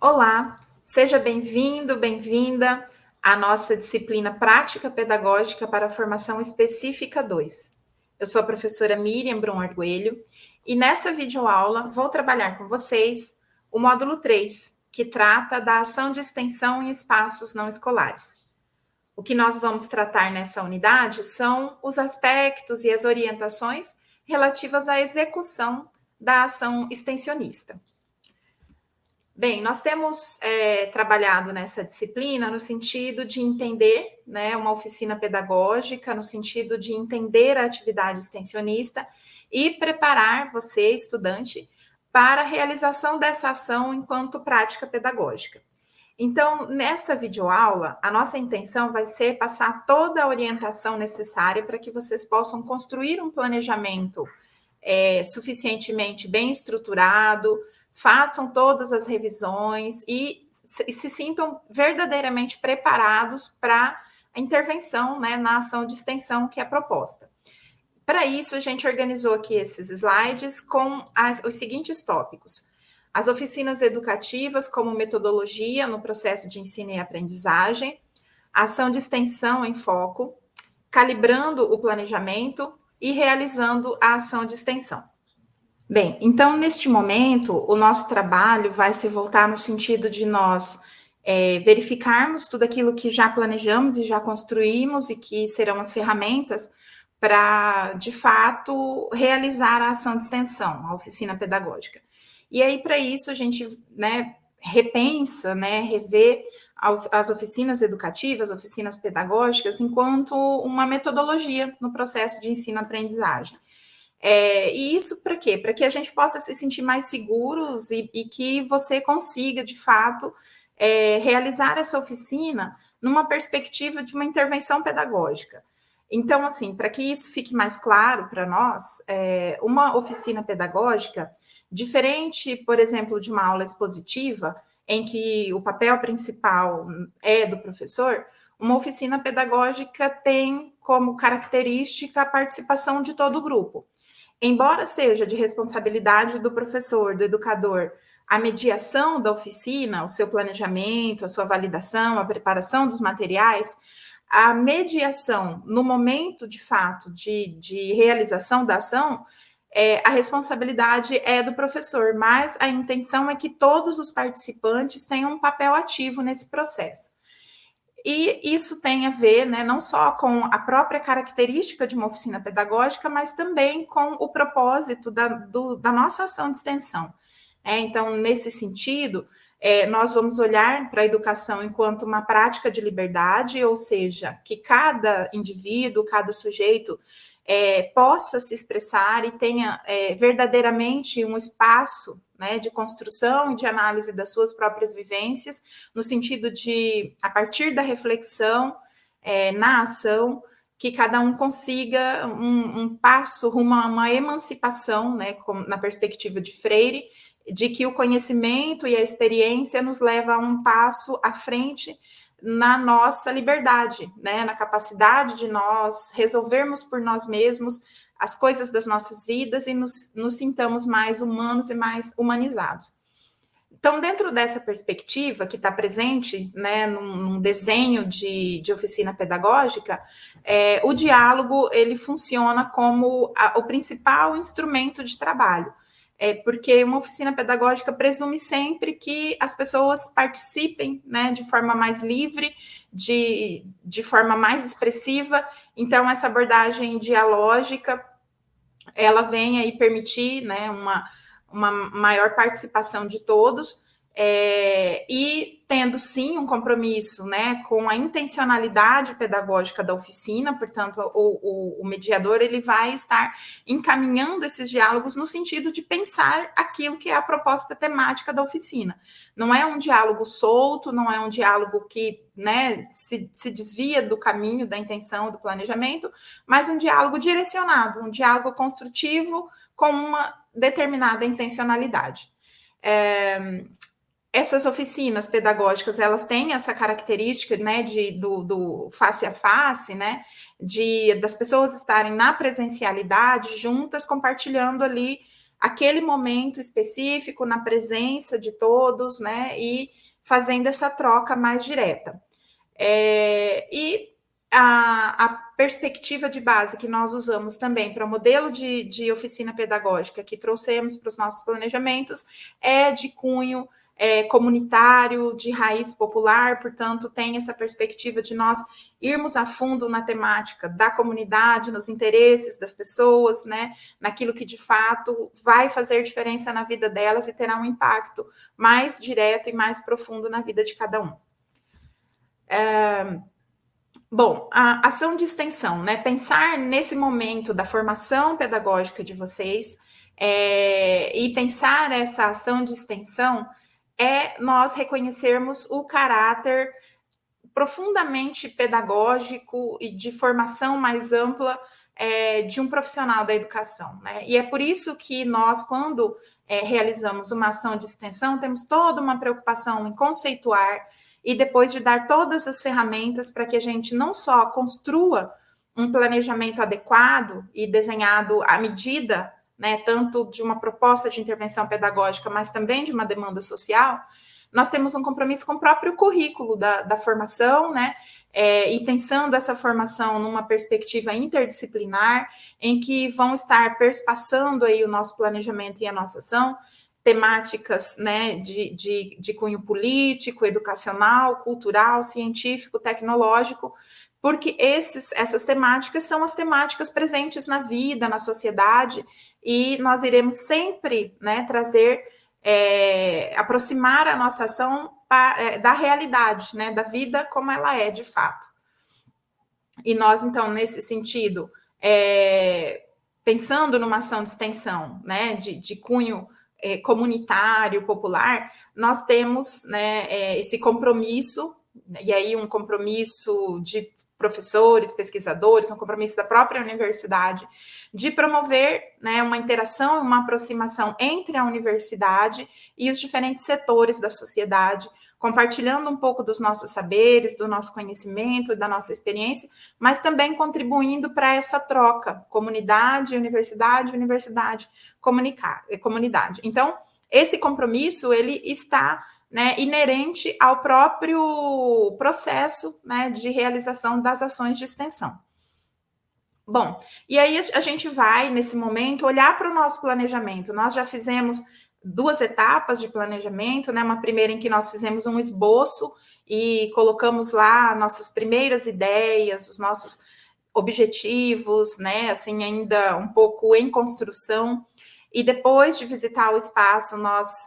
Olá, seja bem-vindo, bem-vinda à nossa disciplina Prática Pedagógica para a Formação Específica 2. Eu sou a professora Miriam Brum Arguelho e nessa videoaula vou trabalhar com vocês o módulo 3, que trata da ação de extensão em espaços não escolares. O que nós vamos tratar nessa unidade são os aspectos e as orientações relativas à execução da ação extensionista. Bem, nós temos trabalhado nessa disciplina no sentido de entender, né, uma oficina pedagógica, no sentido de entender a atividade extensionista e preparar você, estudante, para a realização dessa ação enquanto prática pedagógica. Então, nessa videoaula, a nossa intenção vai ser passar toda a orientação necessária para que vocês possam construir um planejamento suficientemente bem estruturado, façam todas as revisões e se sintam verdadeiramente preparados para a intervenção, né, na ação de extensão que é proposta. Para isso, a gente organizou aqui esses slides com os seguintes tópicos: as oficinas educativas como metodologia no processo de ensino e aprendizagem, a ação de extensão em foco, calibrando o planejamento e realizando a ação de extensão. Bem, então, neste momento, o nosso trabalho vai se voltar no sentido de nós verificarmos tudo aquilo que já planejamos e já construímos e que serão as ferramentas para, de fato, realizar a ação de extensão, a oficina pedagógica. E aí, para isso, a gente, né, repensa, né, revê as oficinas educativas, oficinas pedagógicas, enquanto uma metodologia no processo de ensino-aprendizagem. E isso para quê? Para que a gente possa se sentir mais seguros e que você consiga, de fato, realizar essa oficina numa perspectiva de uma intervenção pedagógica. Então, assim, para que isso fique mais claro para nós, uma oficina pedagógica, diferente, por exemplo, de uma aula expositiva, em que o papel principal é do professor, uma oficina pedagógica tem como característica a participação de todo o grupo. Embora seja de responsabilidade do professor, do educador, a mediação da oficina, o seu planejamento, a sua validação, a preparação dos materiais, a mediação no momento, de fato, de realização da ação, a responsabilidade é do professor, mas a intenção é que todos os participantes tenham um papel ativo nesse processo. E isso tem a ver, né, não só com a própria característica de uma oficina pedagógica, mas também com o propósito da nossa ação de extensão. Então, nesse sentido, nós vamos olhar para a educação enquanto uma prática de liberdade, ou seja, que cada indivíduo, cada sujeito possa se expressar e tenha verdadeiramente um espaço, né, de construção e de análise das suas próprias vivências, no sentido de, a partir da reflexão, na ação, que cada um consiga um passo rumo a uma emancipação, né, na perspectiva de Freire, de que o conhecimento e a experiência nos leva a um passo à frente na nossa liberdade, né, na capacidade de nós resolvermos por nós mesmos as coisas das nossas vidas e nos sintamos mais humanos e mais humanizados. Então, dentro dessa perspectiva que está presente, né, num desenho de oficina pedagógica, o diálogo ele funciona como o principal instrumento de trabalho. Porque uma oficina pedagógica presume sempre que as pessoas participem, né, de forma mais livre, de forma mais expressiva. Então, essa abordagem dialógica, ela vem aí permitir, né, uma maior participação de todos, e tendo sim um compromisso, né, com a intencionalidade pedagógica da oficina. Portanto, o mediador ele vai estar encaminhando esses diálogos no sentido de pensar aquilo que é a proposta temática da oficina. Não é um diálogo solto, não é um diálogo que, né, se desvia do caminho da intenção, do planejamento, mas um diálogo direcionado, um diálogo construtivo com uma determinada intencionalidade. Essas oficinas pedagógicas, elas têm essa característica, né, do face a face, né, das pessoas estarem na presencialidade, juntas, compartilhando ali aquele momento específico, na presença de todos, né? E fazendo essa troca mais direta. E a perspectiva de base que nós usamos também para o modelo de oficina pedagógica que trouxemos para os nossos planejamentos é de cunho comunitário, de raiz popular, portanto, tem essa perspectiva de nós irmos a fundo na temática da comunidade, nos interesses das pessoas, né, naquilo que de fato vai fazer diferença na vida delas e terá um impacto mais direto e mais profundo na vida de cada um. Bom, a ação de extensão, né? Pensar nesse momento da formação pedagógica de vocês e pensar essa ação de extensão é nós reconhecermos o caráter profundamente pedagógico e de formação mais ampla de um profissional da educação, né? E é por isso que nós, quando realizamos uma ação de extensão, temos toda uma preocupação em conceituar e depois de dar todas as ferramentas para que a gente não só construa um planejamento adequado e desenhado à medida, né, tanto de uma proposta de intervenção pedagógica, mas também de uma demanda social, nós temos um compromisso com o próprio currículo da formação, né, e pensando essa formação numa perspectiva interdisciplinar, em que vão estar perspassando aí o nosso planejamento e a nossa ação, temáticas, né, de cunho político, educacional, cultural, científico, tecnológico, porque essas temáticas são as temáticas presentes na vida, na sociedade, e nós iremos sempre, né, trazer, aproximar a nossa ação da realidade, né, da vida como ela é de fato. E nós, então, nesse sentido, pensando numa ação de extensão, né, de cunho comunitário, popular, nós temos, né, esse compromisso, e aí um compromisso de professores, pesquisadores, um compromisso da própria universidade, de promover, né, uma interação, uma aproximação entre a universidade e os diferentes setores da sociedade, compartilhando um pouco dos nossos saberes, do nosso conhecimento, da nossa experiência, mas também contribuindo para essa troca, comunidade, universidade, comunidade. Então, esse compromisso, ele está, né, inerente ao próprio processo, né, de realização das ações de extensão. Bom, e aí a gente vai, nesse momento, olhar para o nosso planejamento. Nós já fizemos 2 etapas de planejamento, né? Uma primeira em que nós fizemos um esboço e colocamos lá nossas primeiras ideias, os nossos objetivos, né? Assim, ainda um pouco em construção. E depois de visitar o espaço, nós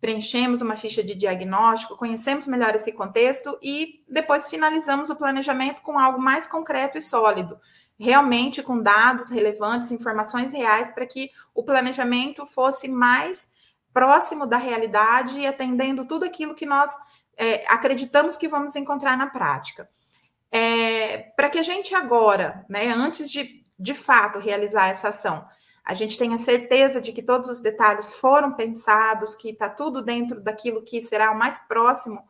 preenchemos uma ficha de diagnóstico, conhecemos melhor esse contexto e depois finalizamos o planejamento com algo mais concreto e sólido, realmente com dados relevantes, informações reais, para que o planejamento fosse mais próximo da realidade e atendendo tudo aquilo que nós acreditamos que vamos encontrar na prática. Para que a gente agora, né, antes de fato realizar essa ação, a gente tenha certeza de que todos os detalhes foram pensados, que está tudo dentro daquilo que será o mais próximo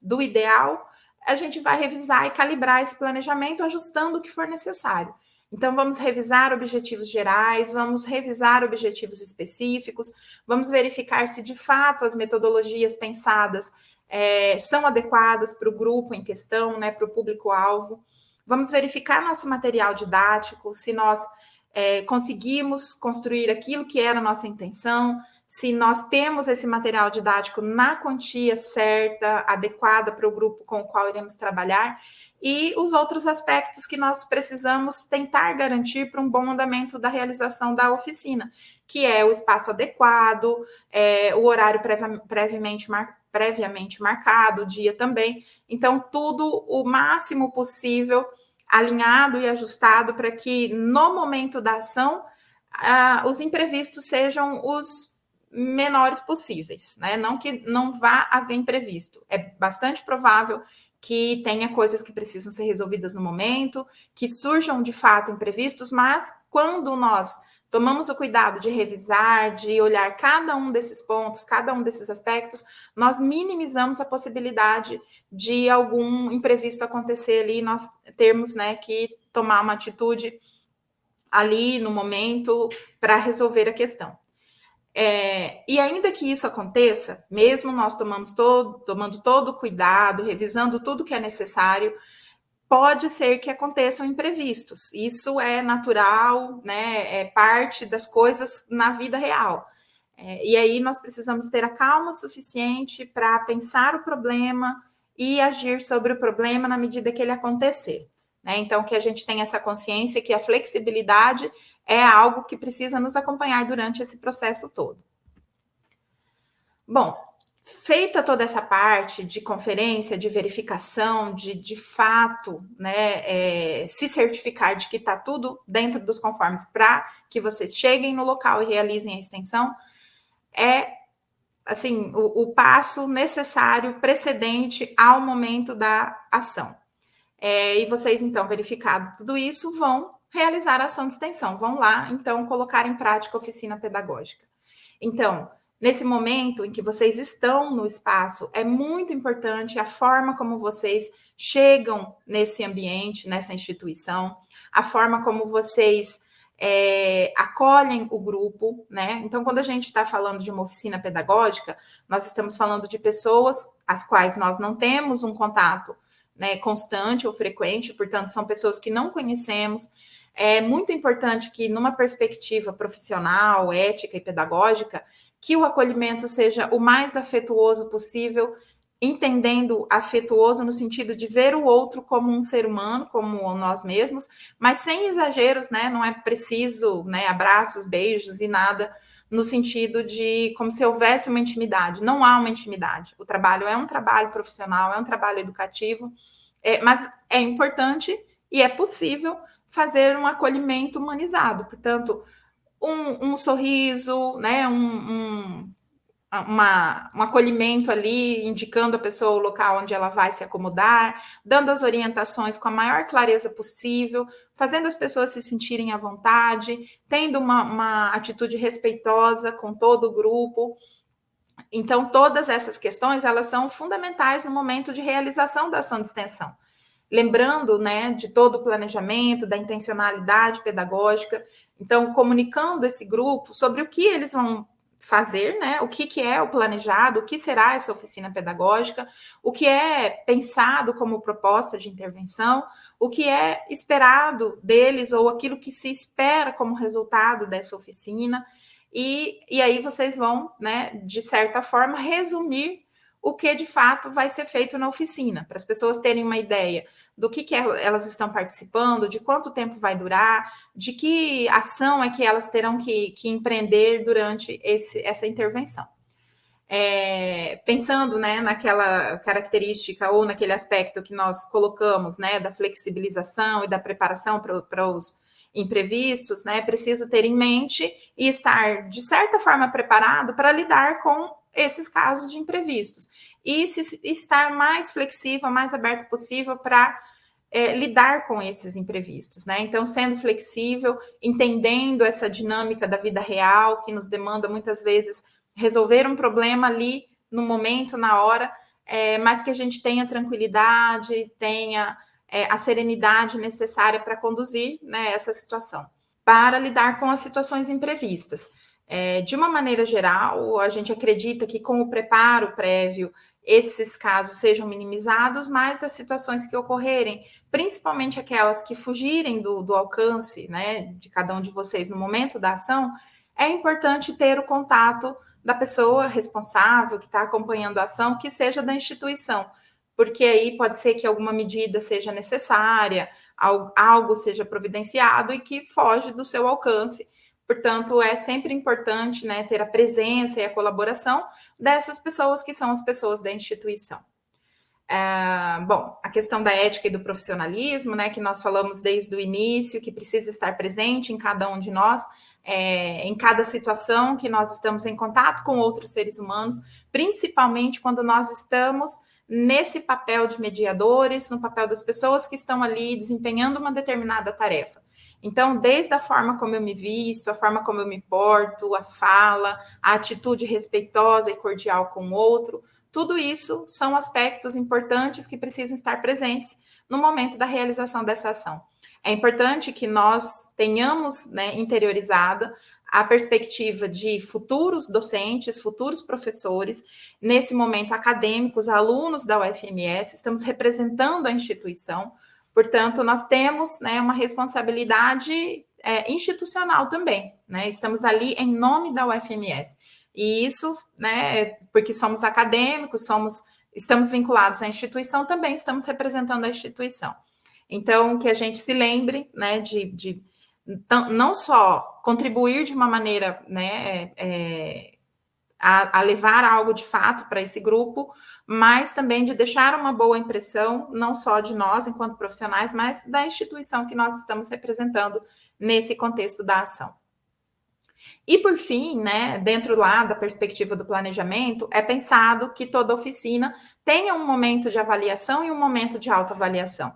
do ideal, a gente vai revisar e calibrar esse planejamento, ajustando o que for necessário. Então, vamos revisar objetivos gerais, vamos revisar objetivos específicos, vamos verificar se, de fato, as metodologias pensadas são adequadas para o grupo em questão, né, para o público-alvo. Vamos verificar nosso material didático, se nós conseguimos construir aquilo que era a nossa intenção, se nós temos esse material didático na quantia certa, adequada para o grupo com o qual iremos trabalhar, e os outros aspectos que nós precisamos tentar garantir para um bom andamento da realização da oficina, que é o espaço adequado, o horário previamente marcado, o dia também. Então, tudo o máximo possível alinhado e ajustado para que, no momento da ação, os imprevistos sejam os menores possíveis, né? Não que não vá haver imprevisto. É bastante provável que tenha coisas que precisam ser resolvidas no momento, que surjam de fato imprevistos, mas quando nós tomamos o cuidado de revisar, de olhar cada um desses pontos, cada um desses aspectos, nós minimizamos a possibilidade de algum imprevisto acontecer ali, nós termos, né, que tomar uma atitude ali no momento para resolver a questão. E ainda que isso aconteça, mesmo nós tomando todo o cuidado, revisando tudo que é necessário, pode ser que aconteçam imprevistos. Isso é natural, né? É parte das coisas na vida real. E aí nós precisamos ter a calma suficiente para pensar o problema e agir sobre o problema na medida que ele acontecer. Né? Então, que a gente tenha essa consciência que a flexibilidade é algo que precisa nos acompanhar durante esse processo todo. Bom, feita toda essa parte de conferência, de verificação, de fato, né, se certificar de que está tudo dentro dos conformes para que vocês cheguem no local e realizem a extensão, é assim o passo necessário precedente ao momento da ação. E vocês, então, verificado tudo isso, vão realizar a ação de extensão, vão lá, então, colocar em prática a oficina pedagógica. Então, nesse momento em que vocês estão no espaço, é muito importante a forma como vocês chegam nesse ambiente, nessa instituição, a forma como vocês acolhem o grupo, né? Então, quando a gente está falando de uma oficina pedagógica, nós estamos falando de pessoas as quais nós não temos um contato, né, constante ou frequente, portanto, são pessoas que não conhecemos. É muito importante que, numa perspectiva profissional, ética e pedagógica, que o acolhimento seja o mais afetuoso possível, entendendo afetuoso no sentido de ver o outro como um ser humano, como nós mesmos, mas sem exageros, né? Não é preciso, né, abraços, beijos e nada no sentido de como se houvesse uma intimidade. Não há uma intimidade. O trabalho é um trabalho profissional, é um trabalho educativo, mas é importante e é possível fazer um acolhimento humanizado. Portanto, um sorriso, né, um acolhimento ali, indicando a pessoa o local onde ela vai se acomodar, dando as orientações com a maior clareza possível, fazendo as pessoas se sentirem à vontade, tendo uma atitude respeitosa com todo o grupo. Então, todas essas questões, elas são fundamentais no momento de realização da ação de extensão. Lembrando, né, de todo o planejamento, da intencionalidade pedagógica. Então, comunicando esse grupo sobre o que eles vão fazer, né, o que é o planejado, o que será essa oficina pedagógica, o que é pensado como proposta de intervenção, o que é esperado deles ou aquilo que se espera como resultado dessa oficina. E aí vocês vão, né, de certa forma, resumir o que de fato vai ser feito na oficina, para as pessoas terem uma ideia do que elas estão participando, de quanto tempo vai durar, de que ação é que elas terão que empreender durante essa intervenção. Pensando, né, naquela característica ou naquele aspecto que nós colocamos, né, da flexibilização e da preparação para os imprevistos, né, preciso ter em mente e estar, de certa forma, preparado para lidar com esses casos de imprevistos. E estar mais flexível, mais aberto possível para lidar com esses imprevistos, né? Então, sendo flexível, entendendo essa dinâmica da vida real, que nos demanda muitas vezes resolver um problema ali no momento, na hora, mas que a gente tenha tranquilidade, tenha a serenidade necessária para conduzir, né, essa situação, para lidar com as situações imprevistas. De uma maneira geral, a gente acredita que com o preparo prévio, esses casos sejam minimizados, mas as situações que ocorrerem, principalmente aquelas que fugirem do alcance, né, de cada um de vocês no momento da ação, é importante ter o contato da pessoa responsável que está acompanhando a ação, que seja da instituição, porque aí pode ser que alguma medida seja necessária, algo seja providenciado e que foge do seu alcance. Portanto, é sempre importante, né, ter a presença e a colaboração dessas pessoas que são as pessoas da instituição. Bom, a questão da ética e do profissionalismo, né, que nós falamos desde o início, que precisa estar presente em cada um de nós, em cada situação que nós estamos em contato com outros seres humanos, principalmente quando nós estamos nesse papel de mediadores, no papel das pessoas que estão ali desempenhando uma determinada tarefa. Então, desde a forma como eu me visto, a forma como eu me porto, a fala, a atitude respeitosa e cordial com o outro, tudo isso são aspectos importantes que precisam estar presentes no momento da realização dessa ação. É importante que nós tenhamos, né, interiorizada a perspectiva de futuros docentes, futuros professores, nesse momento acadêmicos, alunos da UFMS, estamos representando a instituição, portanto, nós temos, né, uma responsabilidade institucional também, né? Estamos ali em nome da UFMS. E isso, né, porque somos acadêmicos, estamos vinculados à instituição, também estamos representando a instituição. Então, que a gente se lembre, né, de não só contribuir de uma maneira, né, a levar algo de fato para esse grupo, mas também de deixar uma boa impressão, não só de nós enquanto profissionais, mas da instituição que nós estamos representando nesse contexto da ação. E por fim, né, dentro lá da perspectiva do planejamento, é pensado que toda oficina tenha um momento de avaliação e um momento de autoavaliação.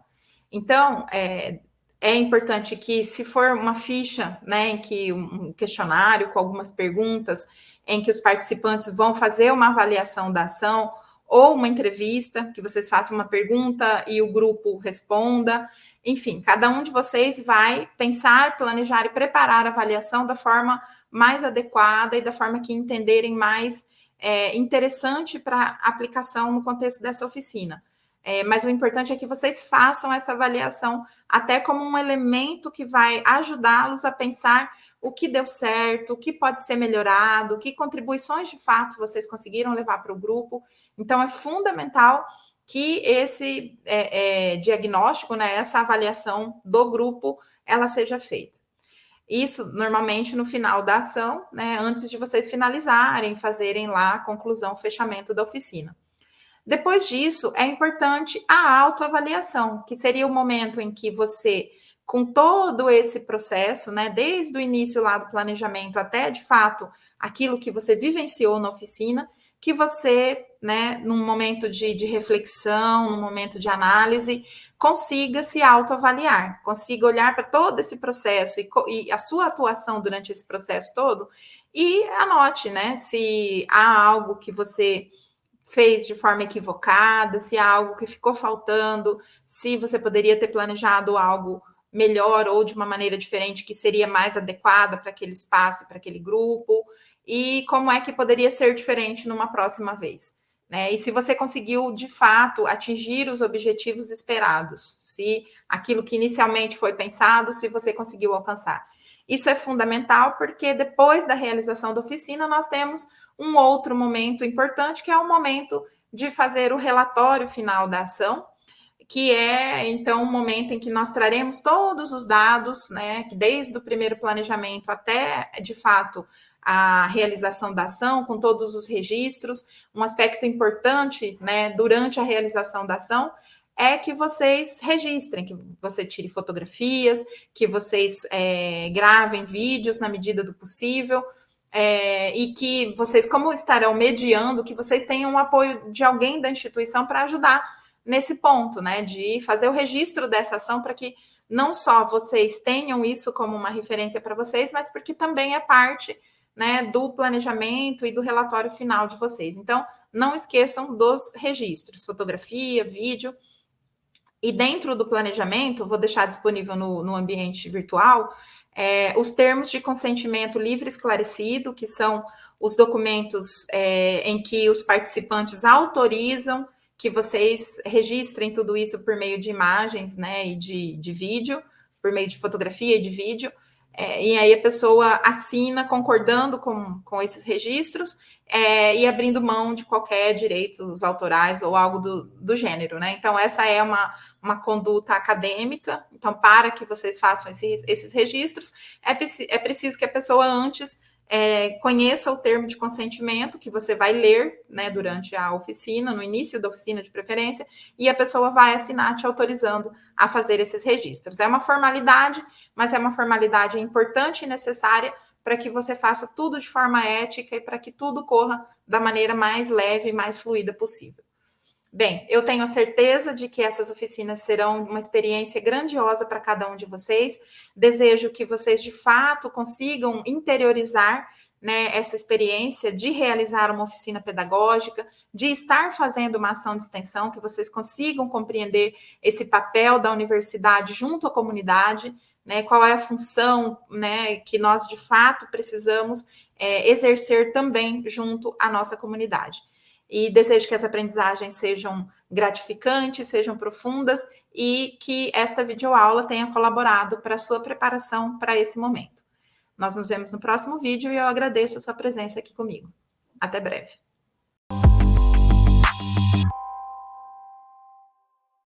Então, é importante que, se for uma ficha, né, em que um questionário com algumas perguntas, em que os participantes vão fazer uma avaliação da ação, ou uma entrevista, que vocês façam uma pergunta e o grupo responda. Enfim, cada um de vocês vai pensar, planejar e preparar a avaliação da forma mais adequada e da forma que entenderem mais interessante para aplicação no contexto dessa oficina. Mas o importante é que vocês façam essa avaliação até como um elemento que vai ajudá-los a pensar o que deu certo, o que pode ser melhorado, que contribuições de fato vocês conseguiram levar para o grupo. Então, é fundamental que esse diagnóstico, né, essa avaliação do grupo, ela seja feita. Isso, normalmente, no final da ação, né, antes de vocês finalizarem, fazerem lá a conclusão, o fechamento da oficina. Depois disso, é importante a autoavaliação, que seria o momento em que você, com todo esse processo, né, desde o início lá do planejamento até, de fato, aquilo que você vivenciou na oficina, que você, né, num momento de reflexão, num momento de análise, consiga se autoavaliar, consiga olhar para todo esse processo e a sua atuação durante esse processo todo e anote, né, se há algo que você fez de forma equivocada, se há algo que ficou faltando, se você poderia ter planejado algo melhor ou de uma maneira diferente que seria mais adequada para aquele espaço, para aquele grupo, e como é que poderia ser diferente numa próxima vez, né? E se você conseguiu, de fato, atingir os objetivos esperados, se aquilo que inicialmente foi pensado, se você conseguiu alcançar. Isso é fundamental porque depois da realização da oficina, nós temos um outro momento importante, que é o momento de fazer o relatório final da ação, que é, então, o momento em que nós traremos todos os dados, né, desde o primeiro planejamento até, de fato, a realização da ação, com todos os registros. Um aspecto importante, né, durante a realização da ação, é que vocês registrem, que você tire fotografias, que vocês gravem vídeos na medida do possível, e que vocês, como estarão mediando, que vocês tenham o apoio de alguém da instituição para ajudar nesse ponto, né, de fazer o registro dessa ação para que não só vocês tenham isso como uma referência para vocês, mas porque também é parte, né, do planejamento e do relatório final de vocês. Então, não esqueçam dos registros, fotografia, vídeo. E dentro do planejamento, vou deixar disponível no ambiente virtual, os termos de consentimento livre e esclarecido, que são os documentos em que os participantes autorizam que vocês registrem tudo isso por meio de imagens, né, e de vídeo, por meio de fotografia e de vídeo, e aí a pessoa assina concordando com esses registros e abrindo mão de qualquer direitos autorais ou algo do gênero, né? Então, essa é uma conduta acadêmica. Então, para que vocês façam esses registros, é preciso que a pessoa antes conheça o termo de consentimento, que você vai ler, né, durante a oficina, no início da oficina de preferência, e a pessoa vai assinar te autorizando a fazer esses registros. É uma formalidade, mas é uma formalidade importante e necessária para que você faça tudo de forma ética e para que tudo corra da maneira mais leve e mais fluida possível. Bem, eu tenho a certeza de que essas oficinas serão uma experiência grandiosa para cada um de vocês. Desejo que vocês, de fato, consigam interiorizar, né, essa experiência de realizar uma oficina pedagógica, de estar fazendo uma ação de extensão, que vocês consigam compreender esse papel da universidade junto à comunidade, né, qual é a função, né, que nós de fato precisamos exercer também junto à nossa comunidade. E desejo que as aprendizagens sejam gratificantes, sejam profundas e que esta videoaula tenha colaborado para a sua preparação para esse momento. Nós nos vemos no próximo vídeo e eu agradeço a sua presença aqui comigo. Até breve.